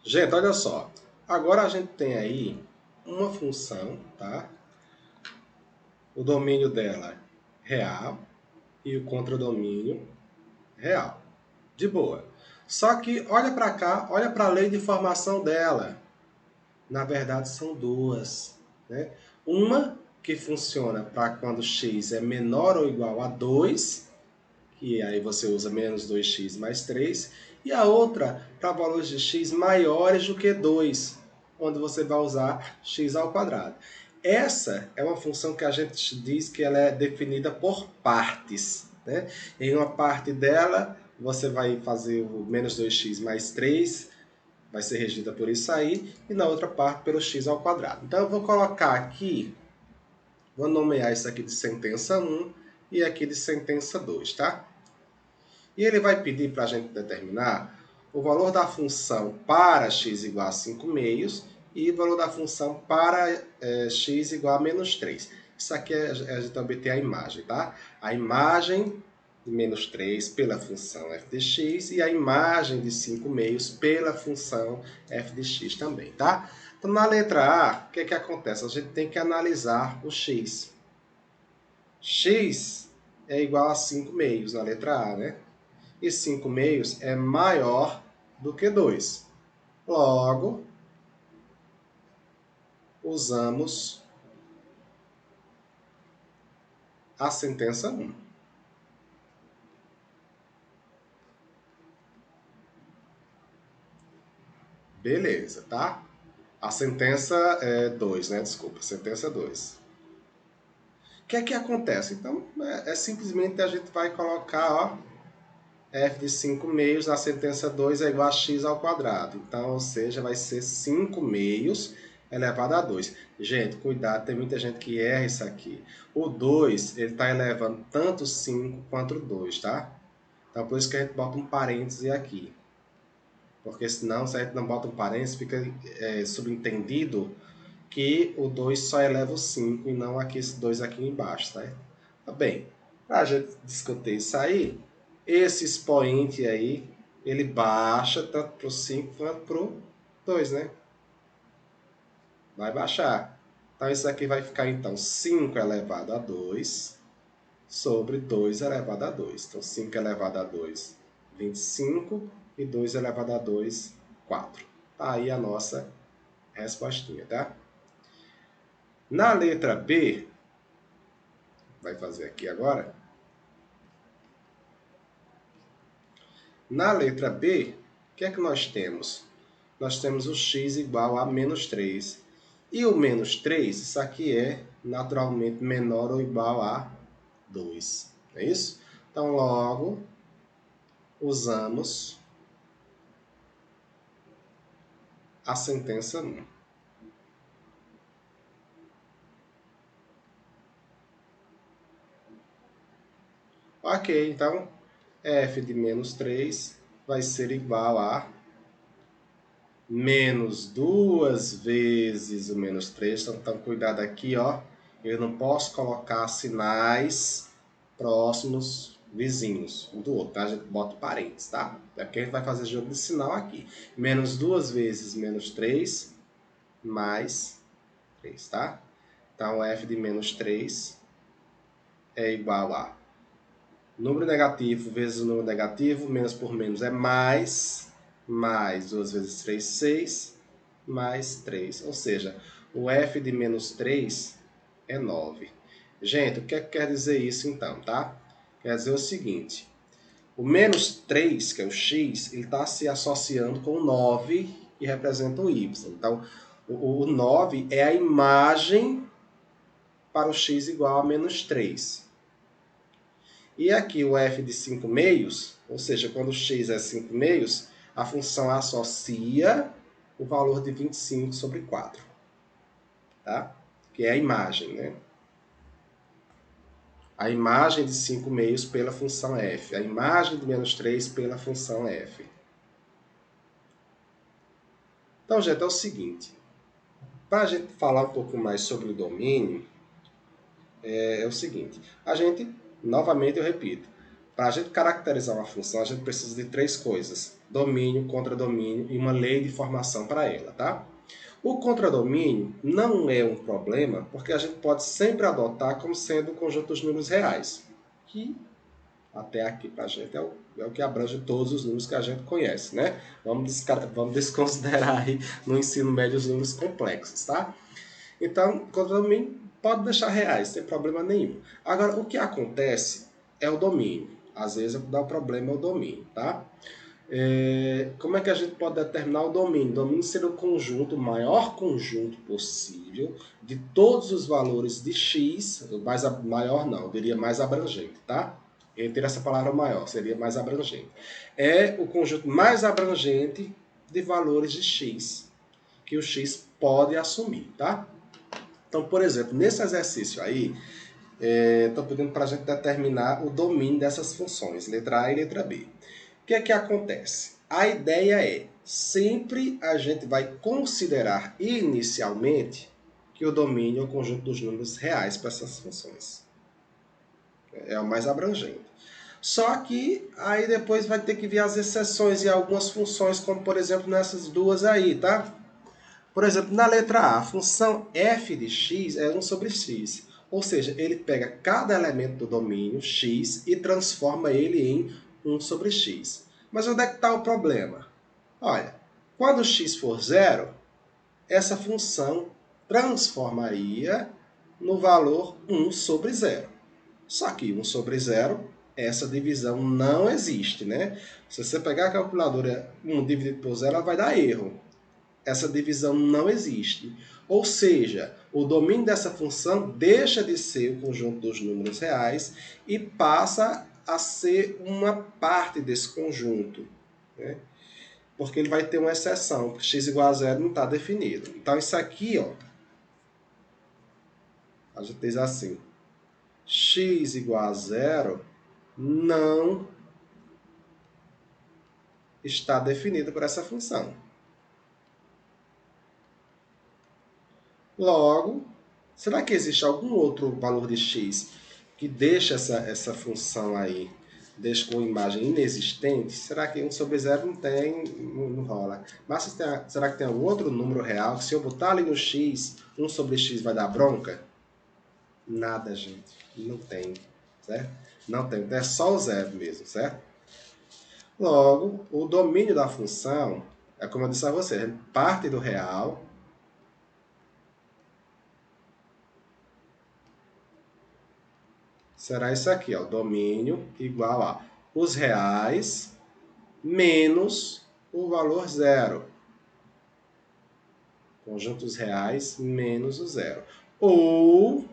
Gente, olha só. Agora a gente tem aí uma função, tá? O domínio dela real e o contradomínio real. De boa. Só que olha para cá, olha para a lei de formação dela. Na verdade são duas, né? Uma que funciona para quando x é menor ou igual a 2, que aí você usa menos 2x mais 3, e a outra para valores de x maiores do que 2, onde você vai usar x ao quadrado. Essa é uma função que a gente diz que ela é definida por partes, né? Em uma parte dela, você vai fazer o menos 2x mais 3, vai ser regida por isso aí, e na outra parte pelo x ao quadrado. Então eu vou colocar aqui, vou nomear isso aqui de sentença 1 e aqui de sentença 2, tá? E ele vai pedir para a gente determinar o valor da função para x igual a 5 meios e o valor da função para x igual a menos 3. Isso aqui a gente obter a imagem, tá? A imagem de menos 3 pela função f de x e a imagem de 5 meios pela função f de x também, tá? Então, na letra A, o que acontece? A gente tem que analisar o x. X é igual a 5 meios na letra A, né? E 5 meios é maior do que 2. Logo, usamos a sentença 1. Beleza, tá? A sentença é 2, né? Desculpa, sentença 2. O que é que acontece? Então, simplesmente a gente vai colocar, ó, f de 5 meios na sentença 2 é igual a x ao quadrado. Então, ou seja, vai ser 5 meios elevado a 2. Gente, cuidado, tem muita gente que erra isso aqui. O 2, ele está elevando tanto 5 quanto o 2, tá? Então, por isso que a gente bota um parêntese aqui. Porque senão, se a gente não bota um parêntese, fica subentendido que o 2 só eleva o 5 e não aqui, esse 2 aqui embaixo, tá? Tá bem, para a gente discutir isso aí, esse expoente aí, ele baixa tanto para o 5 quanto para o 2, né? Vai baixar. Então, isso aqui vai ficar, então, 5 elevado a 2 sobre 2 elevado a 2. Então, 5 elevado a 2, 25, e 2 elevado a 2, 4. Tá aí a nossa respostinha, tá? Na letra B, vai fazer aqui agora. Na letra B, o que é que nós temos? Nós temos o x igual a menos 3. E o menos 3, isso aqui é naturalmente menor ou igual a 2. É isso? Então, logo, usamos a sentença 1. Ok, então, f de menos 3 vai ser igual a menos 2 vezes o menos 3. Então, cuidado aqui, ó. Eu não posso colocar sinais próximos, vizinhos, um do outro, tá? A gente bota parênteses, tá? É porque a gente vai fazer jogo de sinal aqui. Menos 2 vezes menos 3, mais 3, tá? Então, f de menos 3 é igual a número negativo vezes o número negativo, menos por menos é mais 2 vezes 3, 6, mais 3. Ou seja, o f de menos 3 é 9. Gente, o que é que quer dizer isso então, tá? Quer dizer o seguinte, o menos 3, que é o x, ele está se associando com o 9, que representa o y. Então, o 9 é a imagem para o x igual a menos 3. E aqui o f de 5 meios, ou seja, quando o x é 5 meios, a função associa o valor de 25 sobre 4. Tá? Que é a imagem, né? A imagem de 5 meios pela função f. A imagem de menos 3 pela função f. Então, gente, é o seguinte. Para a gente falar um pouco mais sobre o domínio, é o seguinte. A gente, novamente eu repito, para a gente caracterizar uma função, a gente precisa de 3 coisas: domínio, contradomínio e uma lei de formação para ela, tá? O contradomínio não é um problema, porque a gente pode sempre adotar como sendo o conjunto dos números reais, que até aqui para a gente é o que abrange todos os números que a gente conhece, né? Vamos desconsiderar aí no ensino médio os números complexos, tá? Então, contradomínio pode deixar reais, sem problema nenhum. Agora, o que acontece é o domínio. Às vezes, o que dá o problema é o domínio, tá? Como é que a gente pode determinar o domínio? O domínio seria o conjunto, o maior conjunto possível de todos os valores de x, maior não, eu diria mais abrangente, tá? Eu retiro essa palavra maior, seria mais abrangente. É o conjunto mais abrangente de valores de x, que o x pode assumir, tá? Então, por exemplo, nesse exercício aí, estou pedindo para a gente determinar o domínio dessas funções, letra A e letra B. O que é que acontece? A ideia é, sempre a gente vai considerar inicialmente que o domínio é o conjunto dos números reais para essas funções. É o mais abrangente. Só que aí depois vai ter que vir as exceções e algumas funções, como por exemplo nessas duas aí, tá? Por exemplo, na letra A, a função f de x é 1 sobre x. Ou seja, ele pega cada elemento do domínio x e transforma ele em 1 sobre x. Mas onde é que está o problema? Olha, quando x for zero, essa função transformaria no valor 1 sobre zero. Só que 1 sobre zero, essa divisão não existe, né? Se você pegar a calculadora 1 dividido por zero, ela vai dar erro. Essa divisão não existe. Ou seja, o domínio dessa função deixa de ser o conjunto dos números reais e passa a ser uma parte desse conjunto, né? Porque ele vai ter uma exceção, x igual a zero não está definido. Então isso aqui, ó, a gente diz assim, x igual a zero não está definido por essa função. Logo, será que existe algum outro valor de x que deixa essa função aí, deixa com imagem inexistente? Será que 1 sobre 0 não tem, não rola? Mas será que tem algum outro número real que se eu botar ali no x, 1 sobre x vai dar bronca? Nada, gente. Não tem, certo? Não tem, então é só o zero mesmo, certo? Logo, o domínio da função, é como eu disse a você, parte do real. Será isso aqui, ó, domínio igual a os reais menos o valor zero. Conjunto dos reais menos o zero. Ou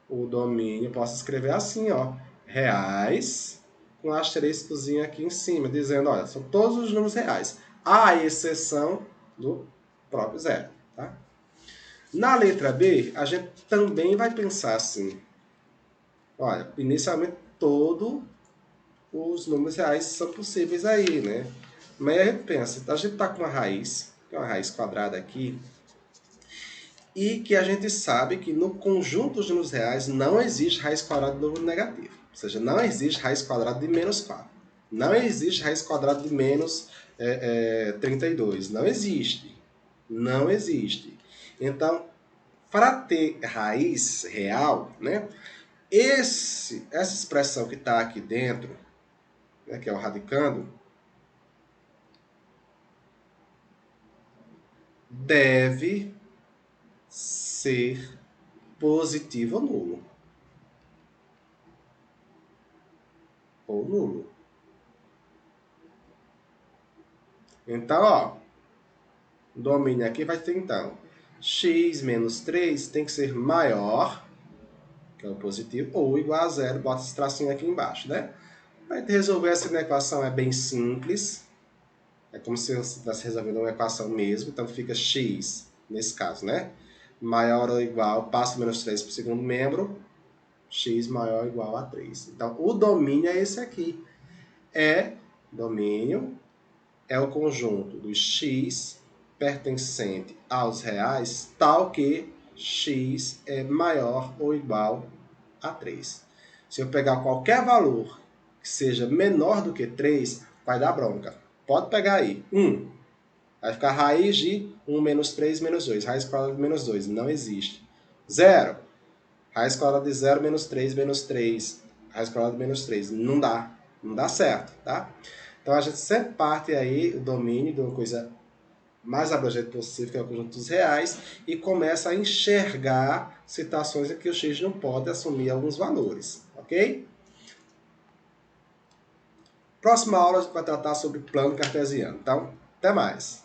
o domínio, posso escrever assim, ó, reais com asteriscozinho aqui em cima, dizendo, olha, são todos os números reais, à exceção do próprio zero, tá? Na letra B, a gente também vai pensar assim, olha, inicialmente todos os números reais são possíveis aí, né? Mas a gente pensa, a gente está com uma raiz, que é uma raiz quadrada aqui, e que a gente sabe que no conjunto dos números reais não existe raiz quadrada do número negativo. Ou seja, não existe raiz quadrada de menos 4. Não existe raiz quadrada de menos 32. Não existe. Não existe. Então, para ter raiz real, né, essa expressão que está aqui dentro, né, que é o radicando, deve ser positivo ou nulo. Ou nulo. Então, ó, o domínio aqui vai ter, então, x menos 3 tem que ser maior, que é o positivo, ou igual a zero. Bota esse tracinho aqui embaixo, né? Para resolver essa equação é bem simples. É como se você estivesse resolvendo uma equação mesmo. Então, fica x, nesse caso, né? Maior ou igual, passo menos 3 para o segundo membro, x maior ou igual a 3. Então, o domínio é esse aqui. Domínio é o conjunto dos x pertencente aos reais, tal que x é maior ou igual a 3. Se eu pegar qualquer valor que seja menor do que 3, vai dar bronca. Pode pegar aí. 1. Vai ficar raiz de 1 menos 3 menos 2. Raiz quadrada de menos 2. Não existe. 0. Raiz quadrada de 0 menos 3 menos 3. Raiz quadrada de menos 3. Não dá. Não dá certo, tá? Então a gente sempre parte aí o domínio de uma coisa mais abrangente possível, que é o conjunto dos reais, e começa a enxergar situações em que o x não pode assumir alguns valores, ok? Próxima aula a gente vai tratar sobre plano cartesiano. Então, até mais!